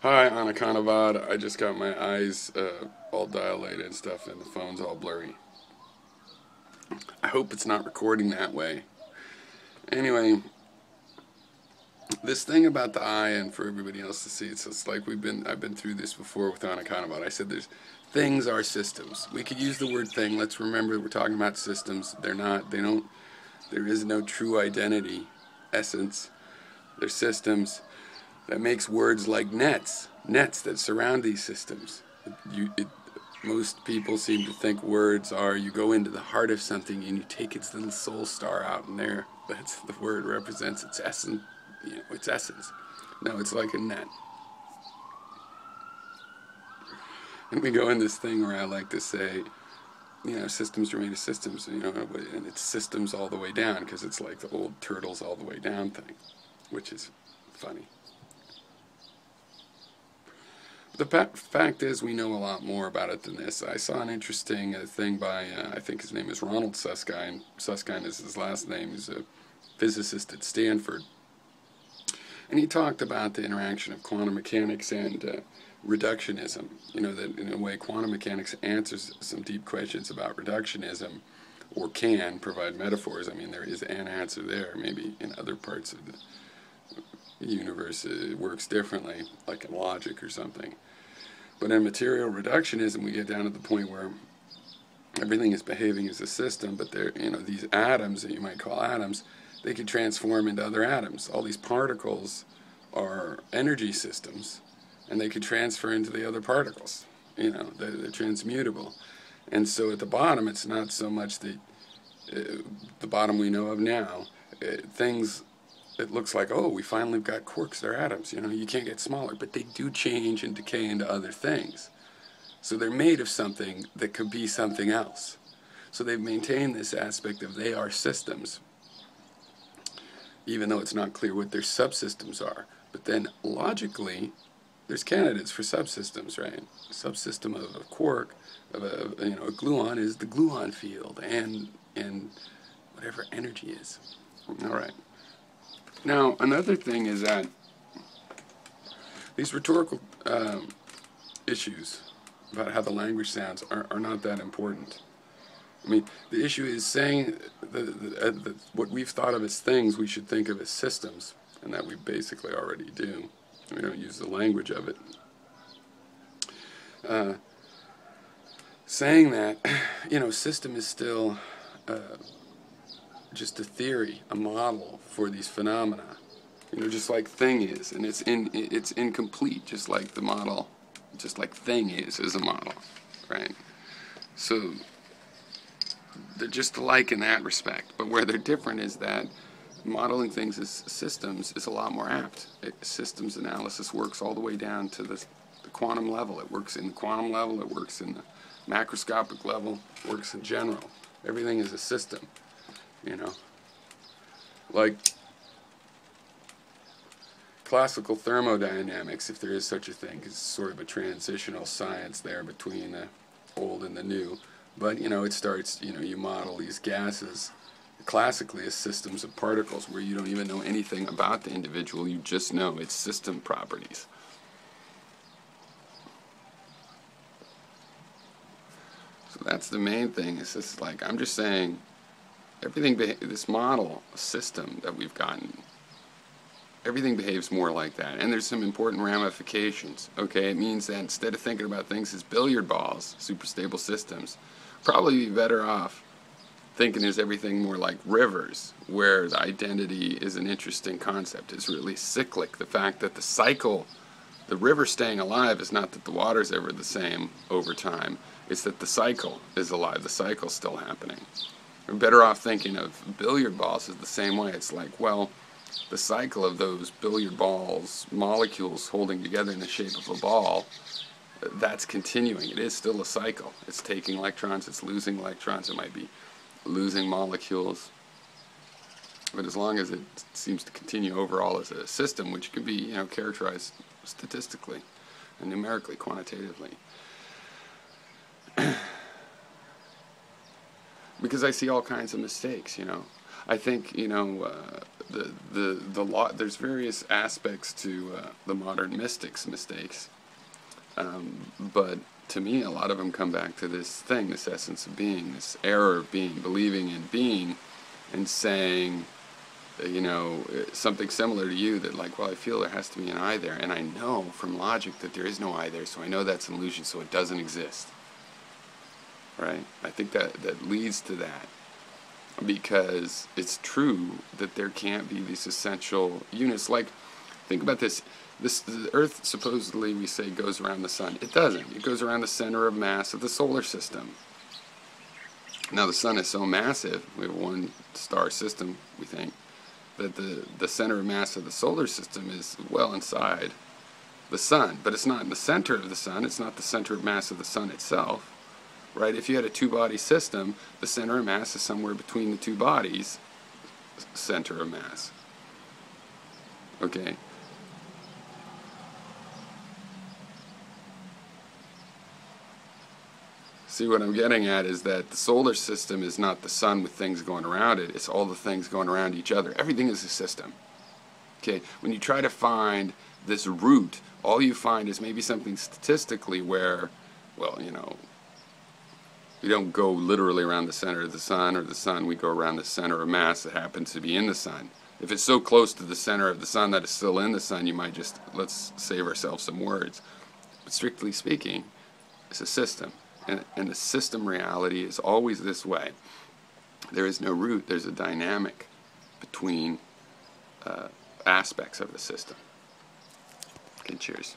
Hi, Anaconavad. I just got my eyes all dilated and stuff, and the phone's all blurry. I hope it's not recording that way. Anyway, this thing about the eye, and for everybody else to see, it's like I've been through this before with Anaconavad. I said things are systems. We could use the word thing. Let's remember we're talking about systems. There is no true identity, essence. They're systems. That makes words like nets that surround these systems. Most people seem to think words are, you go into the heart of something and you take its little soul star out, and that's the word represents its essence. Its essence. No, it's like a net. And we go in this thing where I like to say, systems are made of systems, and it's systems all the way down, because it's like the old turtles all the way down thing, which is funny. The fact is, we know a lot more about it than this. I saw an interesting thing by, I think his name is Ronald Susskind. Susskind is his last name. He's a physicist at Stanford. And he talked about the interaction of quantum mechanics and reductionism. That in a way quantum mechanics answers some deep questions about reductionism, or can provide metaphors. I mean, there is an answer there. Maybe in other parts of the universe it works differently, like in logic or something. But in material reductionism, we get down to the point where everything is behaving as a system, but these atoms that you might call atoms, they could transform into other atoms. All these particles are energy systems, and they could transfer into the other particles. They're transmutable. And so at the bottom, it's not so much the bottom we know of now. It looks like, oh, we finally got quarks, they're atoms. You can't get smaller, but they do change and decay into other things. So they're made of something that could be something else. So they've maintained this aspect of they are systems, even though it's not clear what their subsystems are. But then logically, there's candidates for subsystems, right? A subsystem of a quark, of a gluon is the gluon field, and whatever energy is. All right. Now, another thing is that these rhetorical issues about how the language sounds are not that important. I mean, the issue is saying what we've thought of as things, we should think of as systems, and that we basically already do. We don't use the language of it. Saying that, system is still just a theory, a model for these phenomena. Just like thing is, and it's incomplete, just like the model, just like thing is a model, right? So they're just alike in that respect, but where they're different is that modeling things as systems is a lot more apt. Systems analysis works all the way down to the quantum level. It works in the quantum level, it works in the macroscopic level, it works in general. Everything is a system. Like classical thermodynamics, if there is such a thing, is sort of a transitional science there between the old and the new. But, it starts, you model these gases classically as systems of particles where you don't even know anything about the individual, you just know its system properties. So that's the main thing. It's just like, I'm just saying, everything, this model system that we've gotten, everything behaves more like that. And there's some important ramifications. Okay, it means that instead of thinking about things as billiard balls, superstable systems, probably be better off thinking is everything more like rivers, where the identity is an interesting concept. It's really cyclic. The fact that the river staying alive is not that the water's ever the same over time. It's that the cycle is alive. The cycle's still happening. We're better off thinking of billiard balls as the same way. It's like, well, the cycle of those billiard balls, molecules holding together in the shape of a ball, that's continuing. It is still a cycle. It's taking electrons, it's losing electrons, it might be losing molecules. But as long as it seems to continue overall as a system, which can be, characterized statistically and numerically, quantitatively. Because I see all kinds of mistakes, I think, there's various aspects to the modern mystics' mistakes, but to me, a lot of them come back to this thing, this essence of being, this error of being, believing in being, and saying, something similar to you, that like, well, I feel there has to be an I there, and I know from logic that there is no I there, so I know that's an illusion, so it doesn't exist. Right? I think that leads to that, because it's true that there can't be these essential units. Like, think about this. The Earth, supposedly, we say, goes around the sun. It doesn't. It goes around the center of mass of the solar system. Now, the sun is so massive, we have one star system, we think, that the center of mass of the solar system is well inside the sun. But it's not in the center of the sun. It's not the center of mass of the sun itself. Right? If you had a two-body system, the center of mass is somewhere between the two bodies' center of mass. Okay? See, what I'm getting at is that the solar system is not the sun with things going around it. It's all the things going around each other. Everything is a system. Okay? When you try to find this root, all you find is maybe something statistically where, well, we don't go literally around the center of the sun, or the sun, we go around the center of mass that happens to be in the sun. If it's so close to the center of the sun that it's still in the sun, you might just, let's save ourselves some words. But strictly speaking, it's a system. And the system reality is always this way. There is no root. There's a dynamic between aspects of the system. Okay, cheers.